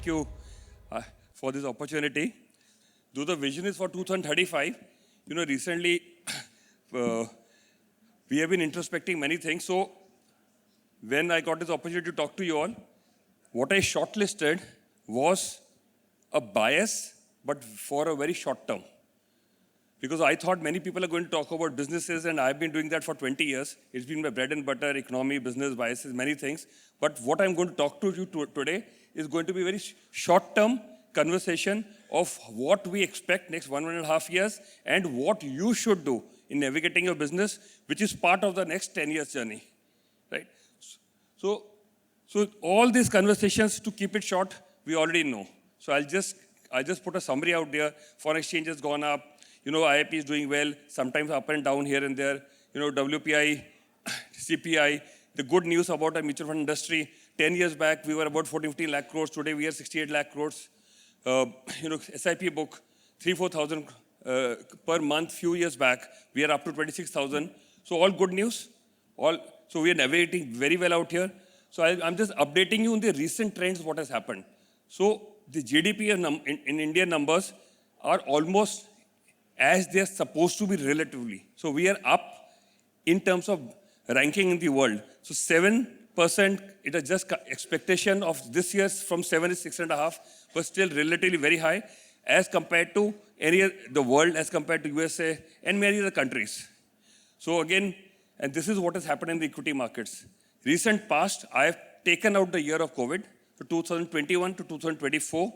you for this opportunity. Though the vision is for 2035, recently we have been introspecting many things. So when I got this opportunity to talk to you all, what I shortlisted was a bias, but for a very short term. Because I thought many people are going to talk about businesses, and I've been doing that for 20 years. It's been my bread and butter, economy, business, biases, many things. But what I'm going to talk to you today is going to be a very short-term conversation of what we expect next 1.5 years and what you should do in navigating your business, which is part of the next 10 years journey, right? So all these conversations, to keep it short, we already know. So I'll just put a summary out there. Foreign exchange has gone up. IIP is doing well, sometimes up and down here and there. WPI, CPI, the good news about the mutual fund industry. 10 years back, we were about 14-15 lakh crores. Today, we are 68 lakh crores. SIP book, 3,000-4,000 per month. Few years back, we are up to 26,000. So all good news. So we are navigating very well out here. So I'm just updating you on the recent trends, what has happened. So the GDP in India numbers are almost as they're supposed to be relatively. So we are up in terms of ranking in the world. So 7%, it is just expectation of this year's from 7 is 6.5, but still relatively very high as compared to the world, as compared to USA and many other countries. So again, and this is what has happened in the equity markets. Recent past, I have taken out the year of COVID, so 2021 to 2024.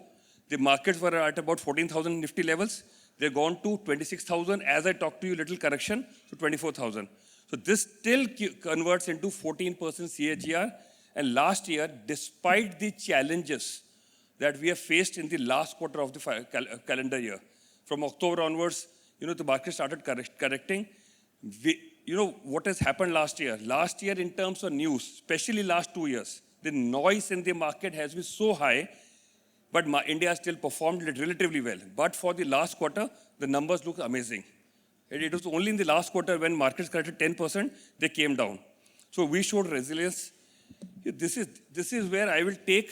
The markets were at about 14,000 Nifty levels. They've gone to 26,000. As I talk to you, little correction, to 24,000. So this still converts into 14% CAGR. And last year, despite the challenges that we have faced in the last quarter of the calendar year, from October onwards, the market started correcting. What has happened last year? Last year, in terms of news, especially last 2 years, the noise in the market has been so high, but India still performed relatively well. But for the last quarter, the numbers look amazing. It was only in the last quarter when markets corrected 10%, they came down. So we showed resilience. This is where I will take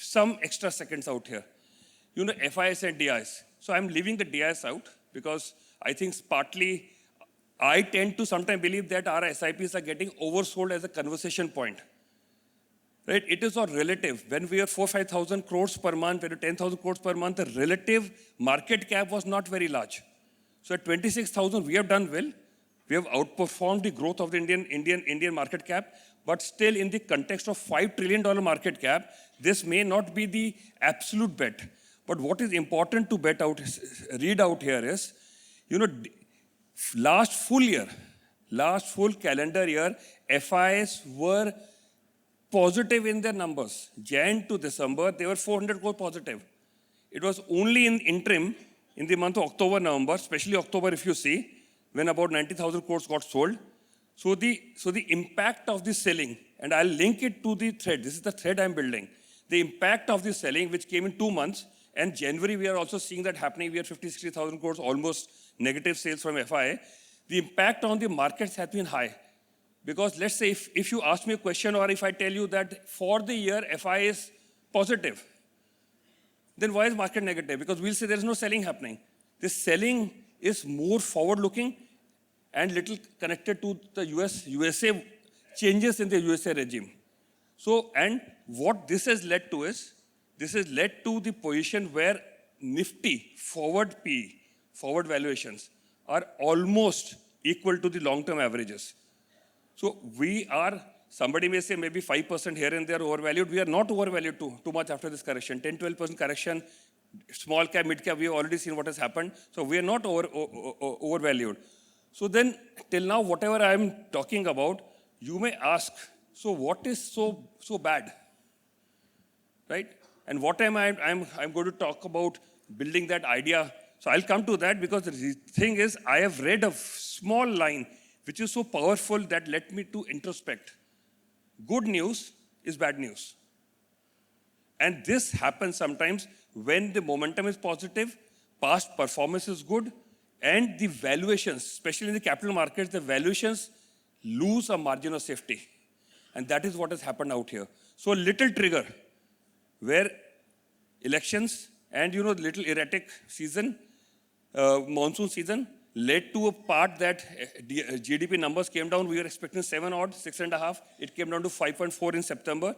some extra seconds out here. FIS and DIs. So I'm leaving the DIs out because I think partly I tend to sometimes believe that our SIPs are getting oversold as a conversation point. Right? It is all relative. When we are 4,000-5,000 crores per month, when 10,000 crores per month, the relative market cap was not very large. So at 26,000, we have done well. We have outperformed the growth of the Indian market cap, but still in the context of $5 trillion market cap, this may not be the absolute bet. But what is important to read out here is, last full calendar year, FIs were positive in their numbers. Jan to December, they were 400 crore positive. It was only in interim, in the month of October, November, especially October if you see, when about 90,000 crores got sold. So the impact of the selling, and I'll link it to the thread. This is the thread I'm building. The impact of the selling, which came in 2 months, and January we are also seeing that happening. We are 50-60,000 crores, almost negative sales from FI. The impact on the markets has been high. Because let's say if you ask me a question, or if I tell you that for the year FI is positive, then why is market negative? Because we'll say there is no selling happening. This selling is more forward-looking and little connected to the USA changes in the USA regime. So, and what this has led to is, this has led to the position where Nifty forward PE, forward valuations, are almost equal to the long-term averages. So we are, somebody may say maybe 5% here and there overvalued. We are not overvalued too much after this correction. 10-12% correction, small cap, mid cap, we have already seen what has happened. So we are not overvalued. So then, till now, whatever I am talking about, you may ask, so what is so bad? Right? And what I'm going to talk about building that idea. So I'll come to that because the thing is, I have read a small line which is so powerful that led me to introspect. Good news is bad news. And this happens sometimes when the momentum is positive, past performance is good, and the valuations, especially in the capital markets, the valuations lose a margin of safety. And that is what has happened out here. So a little trigger where elections and, little erratic season, monsoon season, led to a part that GDP numbers came down. We were expecting 7 odd, 6.5. It came down to 5.4 in September.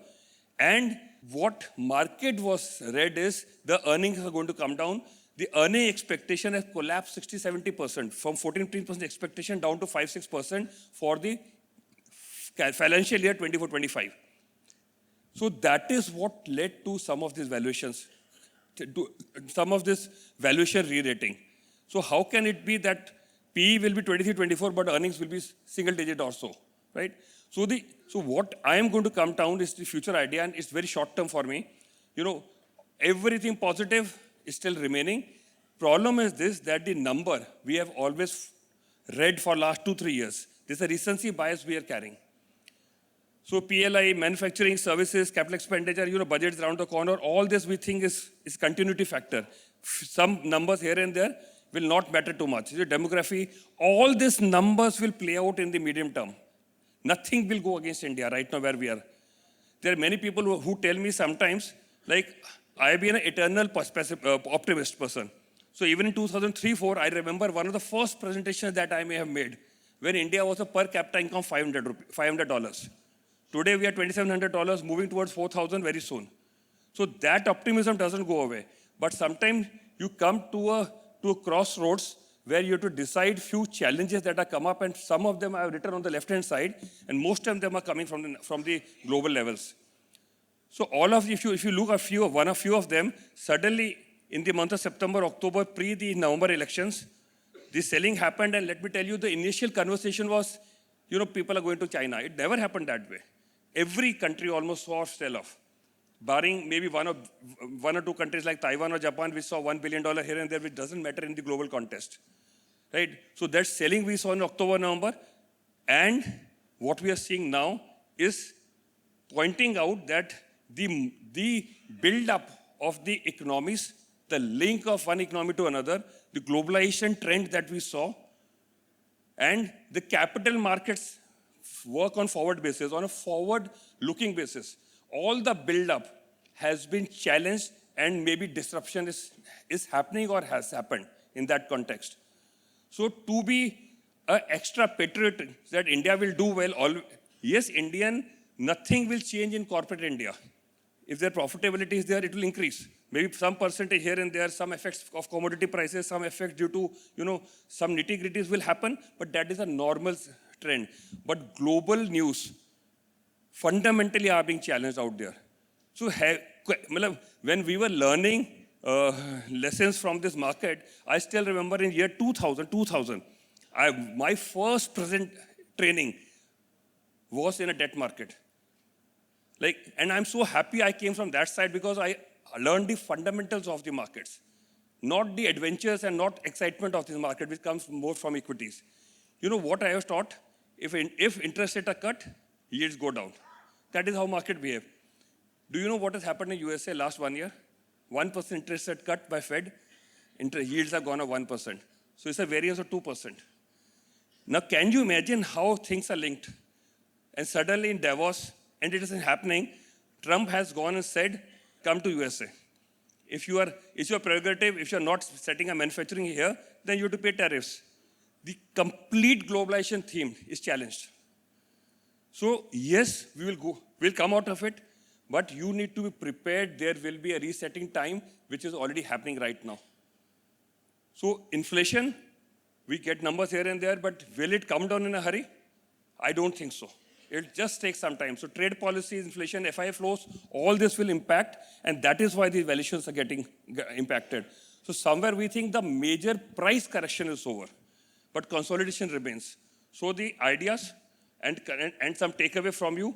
And what market was read is the earnings are going to come down. The earning expectation has collapsed 60-70% from 14-15% expectation down to 5-6% for the financial year 24-25. So that is what led to some of these valuations, some of this valuation re-rating. So how can it be that PE will be 23-24, but earnings will be single digit or so, right? So what I am going to come down is the future idea, and it's very short term for me. Everything positive is still remaining. Problem is this, that the number we have always read for last 2-3 years, there's a recency bias we are carrying. So PLI, manufacturing, services, capital expenditure, budgets around the corner, all this we think is continuity factor. Some numbers here and there will not matter too much. Demography, all these numbers will play out in the medium term. Nothing will go against India right now where we are. There are many people who tell me sometimes, like, I have been an eternal optimist person. So even in 2003-4, I remember one of the first presentations that I may have made when India was a per capita income $500. Today we are $2,700, moving towards 4,000 very soon. So that optimism doesn't go away. But sometimes you come to a crossroads where you have to decide few challenges that have come up, and some of them I have written on the left-hand side, and most of them are coming from the global levels. So all of you, if you look at a few of them, suddenly in the month of September, October, pre the November elections, the selling happened, and let me tell you, the initial conversation was, people are going to China. It never happened that way. Every country almost saw a sell-off, barring maybe one or two countries like Taiwan or Japan, which saw $1 billion here and there, which doesn't matter in the global context, right? So that selling we saw in October, November, and what we are seeing now is pointing out that the build-up of the economies, the link of one economy to another, the globalization trend that we saw, and the capital markets work on forward basis, on a forward-looking basis. All the build-up has been challenged, and maybe disruption is happening or has happened in that context. So to be an extra patriot that India will do well, yes, nothing will change in corporate India. If their profitability is there, it will increase. Maybe some percentage here and there, some effects of commodity prices, some effect due to, some nitty-gritties will happen, but that is a normal trend. But global news fundamentally are being challenged out there. So when we were learning lessons from this market, I still remember in year 2000, my first present training was in a debt market. And I'm so happy I came from that side, because I learned the fundamentals of the markets, not the adventures and not excitement of this market, which comes more from equities. What I was taught? If interest rates are cut, yields go down. That is how market behave. Do you know what has happened in USA last 1 year? 1% interest rate cut by Fed, yields have gone up 1%. So it's a variance of 2%. Now, can you imagine how things are linked? And suddenly in Davos, and it isn't happening, Trump has gone and said, come to USA. It's your prerogative. If you're not setting a manufacturing here, then you have to pay tariffs. The complete globalization theme is challenged. So yes, we'll come out of it, but you need to be prepared. There will be a resetting time, which is already happening right now. So inflation, we get numbers here and there, but will it come down in a hurry? I don't think so. It'll just take some time. So trade policies, inflation, FII flows, all this will impact, and that is why the valuations are getting impacted. So somewhere we think the major price correction is over, but consolidation remains. So the ideas and some takeaway from you,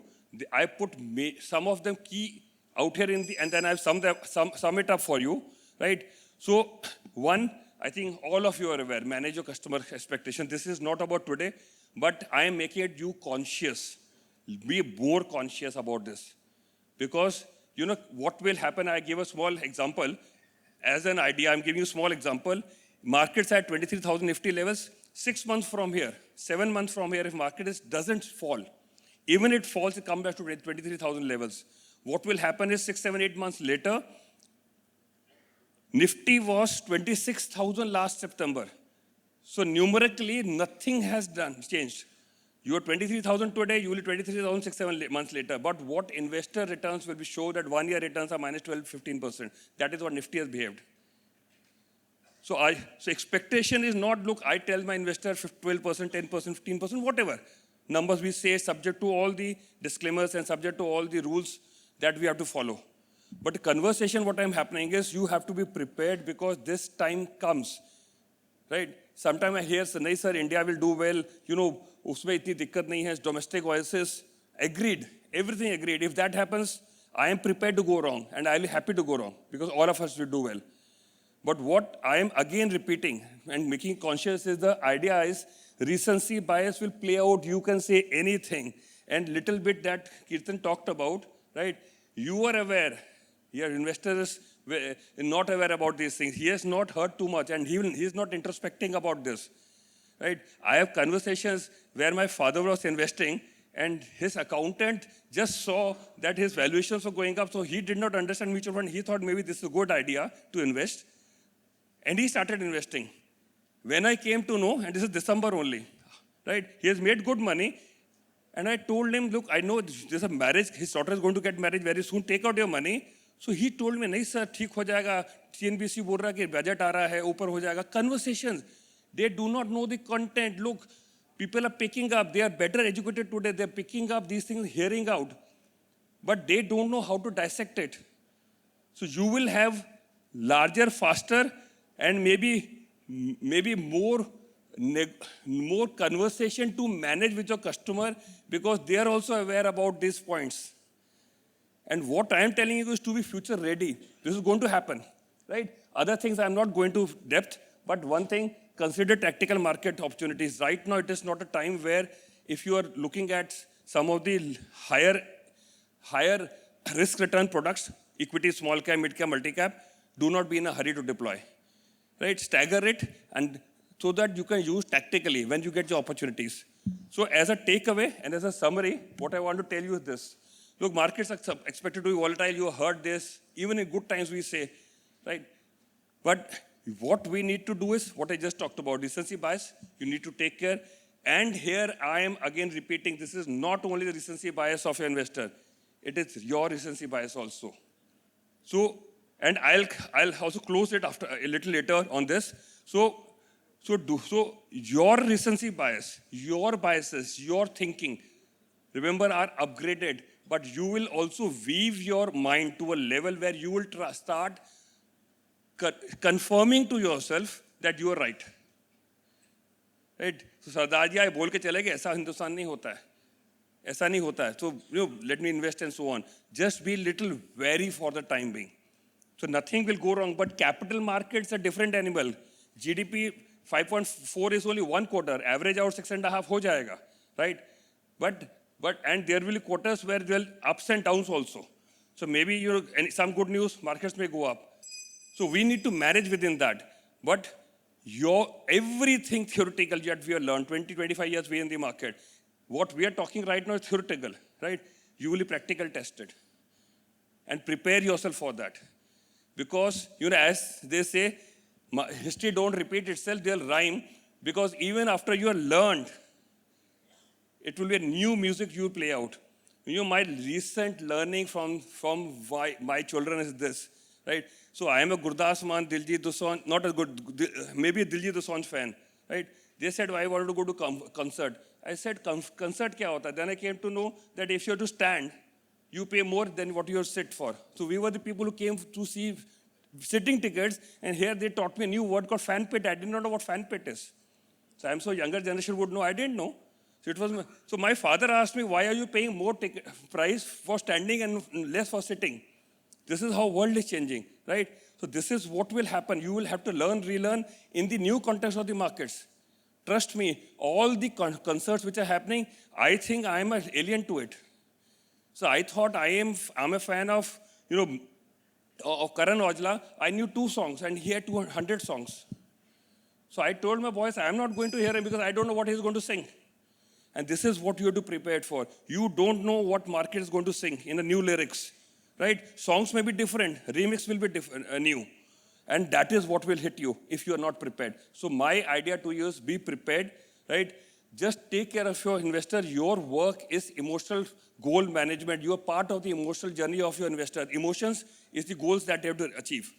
I put some of them key out here and then I've sum it up for you, right? So one, I think all of you are aware, manage your customer expectation. This is not about today, but I am making it you conscious. Be more conscious about this. Because, what will happen, I give a small example. As an idea, I'm giving you a small example. Markets at 23,000 Nifty levels, 6 months from here, 7 months from here, if market doesn't fall, even it falls, it comes back to 23,000 levels. What will happen is 6, 7, 8 months later, Nifty was 26,000 last September. So numerically, nothing has changed. You are 23,000 today, you will be 23,000 6-7 months later. But what investor returns will be show that 1 year returns are minus 12-15%. That is what Nifty has behaved. So expectation is not, look, I tell my investor 12%, 10%, 15%, whatever. Numbers we say subject to all the disclaimers and subject to all the rules that we have to follow. But the conversation, what I'm happening is you have to be prepared because this time comes, right? Sometimes I hear, nahi sir, India will do well, usme itni dikkat nahi hai, domestic voices, agreed, everything agreed. If that happens, I am prepared to go wrong and I'll be happy to go wrong because all of us will do well. But what I am again repeating and making conscious is the idea is recency bias will play out. You can say anything. And little bit that Kirtan talked about, right? You are aware. Your investor is not aware about these things. He has not heard too much and he is not introspecting about this, right? I have conversations where my father was investing and his accountant just saw that his valuations were going up. So he did not understand mutual fund. He thought maybe this is a good idea to invest. And he started investing. When I came to know, and this is December only, right? He has made good money. And I told him, look, I know there's a marriage. His daughter is going to get married very soon. Take out your money. So he told me, nahi sir, theek ho jayega. CNBC bol raha hai ki budget aa raha hai, upar ho jayega. Conversations. They do not know the content. Look, people are picking up. They are better educated today. They're picking up these things, hearing out. But they don't know how to dissect it. So you will have larger, faster, and maybe more conversation to manage with your customer because they are also aware about these points. And what I am telling you is to be future ready. This is going to happen, right? Other things I'm not going to depth, but one thing, consider tactical market opportunities. Right now, it is not a time where if you are looking at some of the higher risk return products, equity, small cap, mid cap, multi cap, do not be in a hurry to deploy. Right? Stagger it and so that you can use tactically when you get the opportunities. So as a takeaway and as a summary, what I want to tell you is this. Look, markets are expected to be volatile. You heard this. Even in good times we say, right? But what we need to do is what I just talked about, recency bias. You need to take care. And here I am again repeating, this is not only the recency bias of your investor. It is your recency bias also. So, and I'll also close it after a little later on this. So your recency bias, your biases, your thinking, remember, are upgraded. But you will also weave your mind to a level where you will start confirming to yourself that you are right. Right? So Sardar ji, I बोल के चले गए, ऐसा हिंदुस्तान नहीं होता है. ऐसा नहीं होता है. So let me invest and so on. Just be little wary for the time being. So nothing will go wrong. But capital markets are a different animal. GDP 5.4 is only one quarter. Average out 6.5 ho jayega, right? But and there will be quarters where there will ups and downs also. So maybe and some good news, markets may go up. So we need to manage within that. But everything theoretical that we have learned 20-25 years we in the market. What we are talking right now is theoretical, right? You will be practical tested. And prepare yourself for that. Because, as they say, history don't repeat itself, they'll rhyme. Because even after you are learned, it will be a new music you will play out. My recent learning from my children is this, right? So I am a Gurdas Mann, Diljit Dosanjh, not a good, maybe a Diljit Dosanjh fan, right? They said, I wanted to go to concert. I said, concert kya hota? Then I came to know that if you have to stand, you pay more than what you are sit for. So we were the people who came to see sitting tickets, and here they taught me a new word called fan pit. I did not know what fan pit is. So I'm so younger generation would know. I didn't know. So my father asked me, why are you paying more price for standing and less for sitting? This is how world is changing, right? So this is what will happen. You will have to learn, relearn in the new context of the markets. Trust me, all the concerts which are happening, I think I am an alien to it. So I thought I'm a fan of, of Karan Aujla. I knew 2 songs and he had 200 songs. So I told my boys, I'm not going to hear him because I don't know what he's going to sing. And this is what you have to prepare for. You don't know what market is going to sing in the new lyrics, right? Songs may be different, remix will be different, new. And that is what will hit you if you are not prepared. So my idea to you is be prepared, right? Just take care of your investor. Your work is emotional goal management. You are part of the emotional journey of your investor. Emotions is the goals that you have to achieve.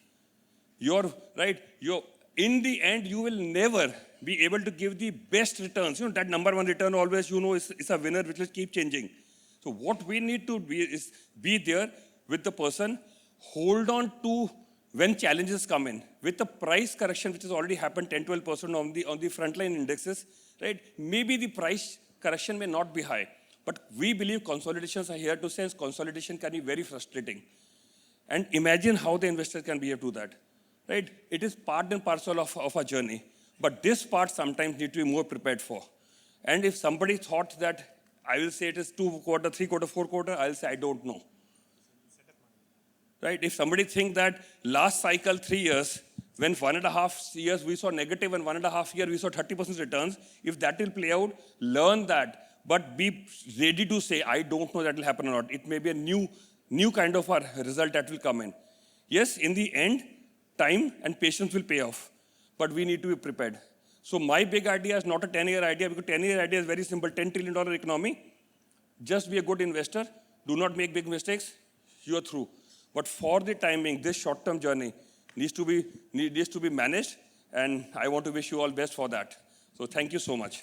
In the end, you will never be able to give the best returns. That number one return always, is a winner, which will keep changing. So what we need to be is be there with the person, hold on to when challenges come in. With the price correction, which has already happened 10-12% on the frontline indexes, right? Maybe the price correction may not be high, but we believe consolidations are here to stay. Consolidation can be very frustrating. And imagine how the investor can behave to that. Right? It is part and parcel of our journey. But this part sometimes need to be more prepared for. And if somebody thought that I will say it is 2 quarter, 3 quarter, 4 quarter, I'll say I don't know. Right? If somebody think that last cycle 3 years, when 1.5 years we saw negative and 1.5 years we saw 30% returns, if that will play out, learn that. But be ready to say, I don't know that will happen or not. It may be a new kind of a result that will come in. Yes, in the end, time and patience will pay off, but we need to be prepared. So my big idea is not a 10-year idea, because 10-year idea is very simple, $10 trillion economy. Just be a good investor. Do not make big mistakes. You are through. But for the timing, this short-term journey needs to be managed, and I want to wish you all best for that. So thank you so much.